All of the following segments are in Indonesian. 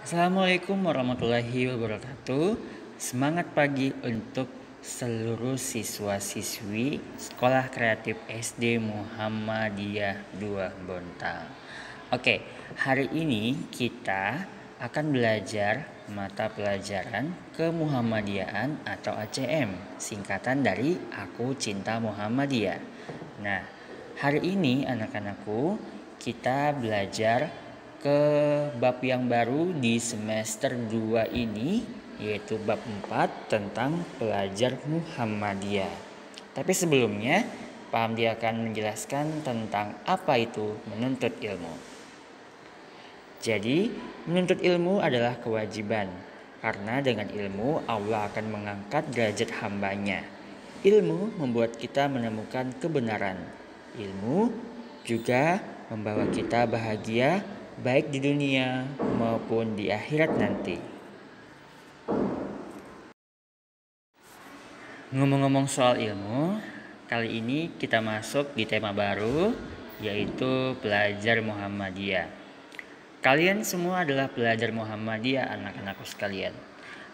Assalamualaikum warahmatullahi wabarakatuh. Semangat pagi untuk seluruh siswa-siswi Sekolah Kreatif SD Muhammadiyah 2 Bontang. Oke, hari ini kita akan belajar mata pelajaran Kemuhammadiyahan atau ACM, singkatan dari Aku Cinta Muhammadiyah. Nah, hari ini anak-anakku kita belajar ke bab yang baru di semester 2 ini, yaitu bab 4 tentang pelajar Muhammadiyah. Tapi sebelumnya, Pak Hamdi akan menjelaskan tentang apa itu menuntut ilmu. Jadi, menuntut ilmu adalah kewajiban, karena dengan ilmu Allah akan mengangkat derajat hambanya. Ilmu membuat kita menemukan kebenaran. Ilmu juga membawa kita bahagia baik di dunia maupun di akhirat nanti. Ngomong-ngomong soal ilmu, kali ini kita masuk di tema baru, yaitu pelajar Muhammadiyah. Kalian semua adalah pelajar Muhammadiyah, anak-anakku sekalian.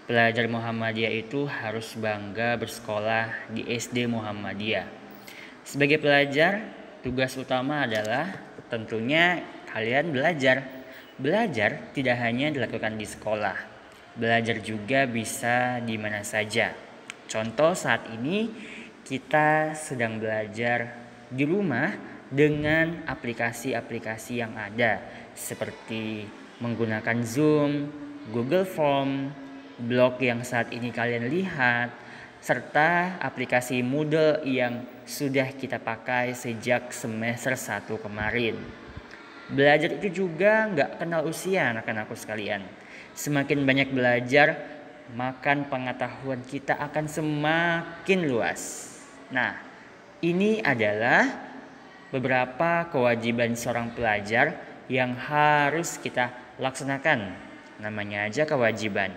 Pelajar Muhammadiyah itu harus bangga bersekolah di SD Muhammadiyah. Sebagai pelajar, tugas utama adalah tentunya kalian belajar. Belajar tidak hanya dilakukan di sekolah. Belajar juga bisa di mana saja. Contoh saat ini kita sedang belajar di rumah dengan aplikasi-aplikasi yang ada seperti menggunakan Zoom, Google Form, blog yang saat ini kalian lihat, serta aplikasi Moodle yang sudah kita pakai sejak semester 1 kemarin. Belajar itu juga nggak kenal usia anak-anakku sekalian. Semakin banyak belajar, maka pengetahuan kita akan semakin luas. Nah, ini adalah beberapa kewajiban seorang pelajar yang harus kita laksanakan. Namanya aja kewajiban.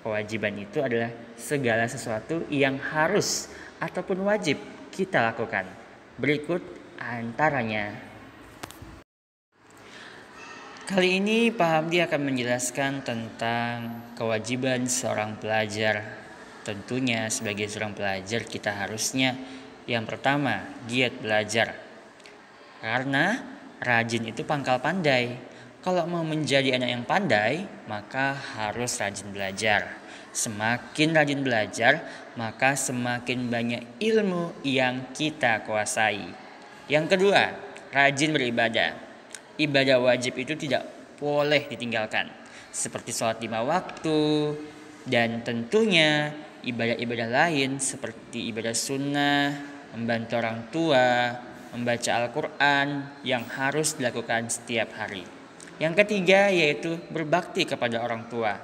Kewajiban itu adalah segala sesuatu yang harus ataupun wajib kita lakukan. Berikut antaranya. Kali ini Pak Hamdi akan menjelaskan tentang kewajiban seorang pelajar. Tentunya sebagai seorang pelajar kita harusnya yang pertama giat belajar. Karena rajin itu pangkal pandai. Kalau mau menjadi anak yang pandai, maka harus rajin belajar. Semakin rajin belajar, maka semakin banyak ilmu yang kita kuasai. Yang kedua, rajin beribadah. Ibadah wajib itu tidak boleh ditinggalkan, seperti sholat 5 waktu, dan tentunya ibadah-ibadah lain seperti ibadah sunnah, membantu orang tua, membaca Al-Quran yang harus dilakukan setiap hari. Yang ketiga yaitu berbakti kepada orang tua.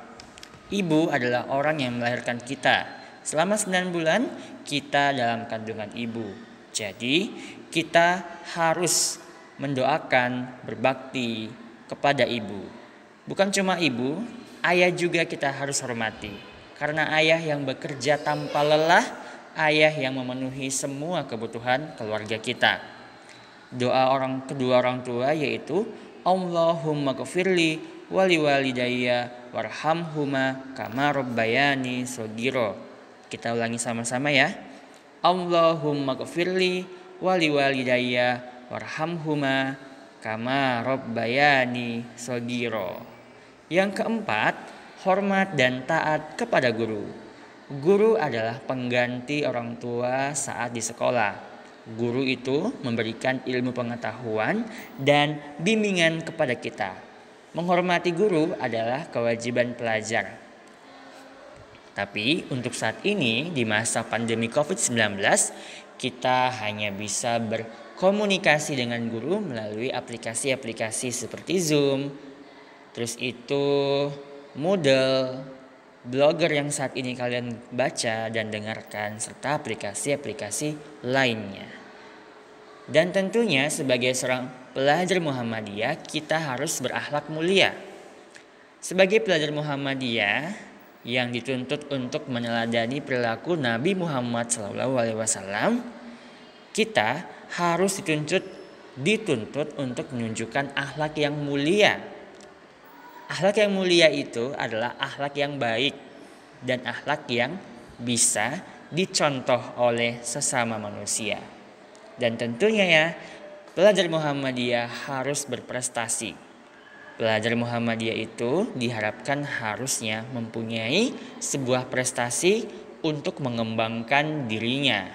Ibu adalah orang yang melahirkan kita. Selama 9 bulan kita dalam kandungan ibu. Jadi kita harus mendoakan berbakti kepada ibu. Bukan cuma ibu, ayah juga kita harus hormati. Karena ayah yang bekerja tanpa lelah, ayah yang memenuhi semua kebutuhan keluarga kita. Doa kedua orang tua yaitu Allahumma ghfirli wali walidayya warhamhuma kama rabbayani shogiro. Kita ulangi sama-sama ya. Allahumma ghfirli wali walidayya warhamhuma kama rabbayani shogiro. Yang keempat, hormat dan taat kepada guru. Guru adalah pengganti orang tua saat di sekolah. Guru itu memberikan ilmu pengetahuan dan bimbingan kepada kita. Menghormati guru adalah kewajiban pelajar. Tapi untuk saat ini di masa pandemi COVID-19, kita hanya bisa berkomunikasi dengan guru melalui aplikasi-aplikasi seperti Zoom, terus itu Moodle, blogger yang saat ini kalian baca dan dengarkan, serta aplikasi-aplikasi lainnya. Dan tentunya sebagai seorang pelajar Muhammadiyah, kita harus berakhlak mulia. Sebagai pelajar Muhammadiyah yang dituntut untuk meneladani perilaku Nabi Muhammad SAW, kita harus dituntut untuk menunjukkan akhlak yang mulia. Akhlak yang mulia itu adalah akhlak yang baik dan akhlak yang bisa dicontoh oleh sesama manusia. Dan tentunya ya, pelajar Muhammadiyah harus berprestasi. Pelajar Muhammadiyah itu diharapkan harusnya mempunyai sebuah prestasi untuk mengembangkan dirinya.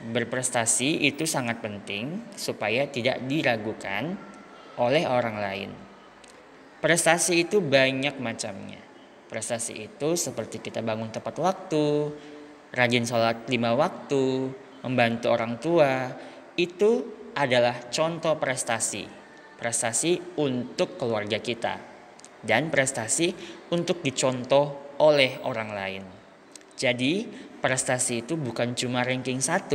Berprestasi itu sangat penting supaya tidak diragukan oleh orang lain. Prestasi itu banyak macamnya. Prestasi itu seperti kita bangun tepat waktu, rajin sholat 5 waktu, membantu orang tua. Itu adalah contoh prestasi. Prestasi untuk keluarga kita. Dan prestasi untuk dicontoh oleh orang lain. Jadi prestasi itu bukan cuma ranking 1,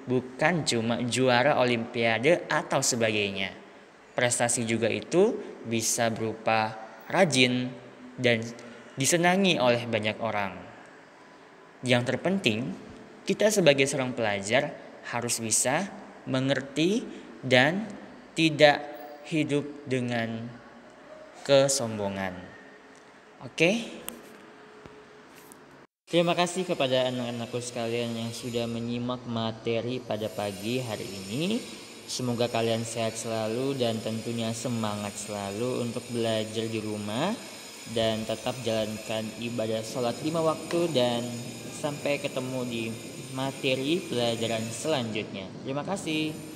bukan cuma juara olimpiade atau sebagainya. Prestasi juga itu bisa berupa rajin dan disenangi oleh banyak orang. Yang terpenting, kita sebagai seorang pelajar harus bisa mengerti dan tidak hidup dengan kesombongan. Oke? Terima kasih kepada anak-anakku sekalian yang sudah menyimak materi pada pagi hari ini. Semoga kalian sehat selalu dan tentunya semangat selalu untuk belajar di rumah. Dan tetap jalankan ibadah sholat 5 waktu dan sampai ketemu di materi pelajaran selanjutnya. Terima kasih.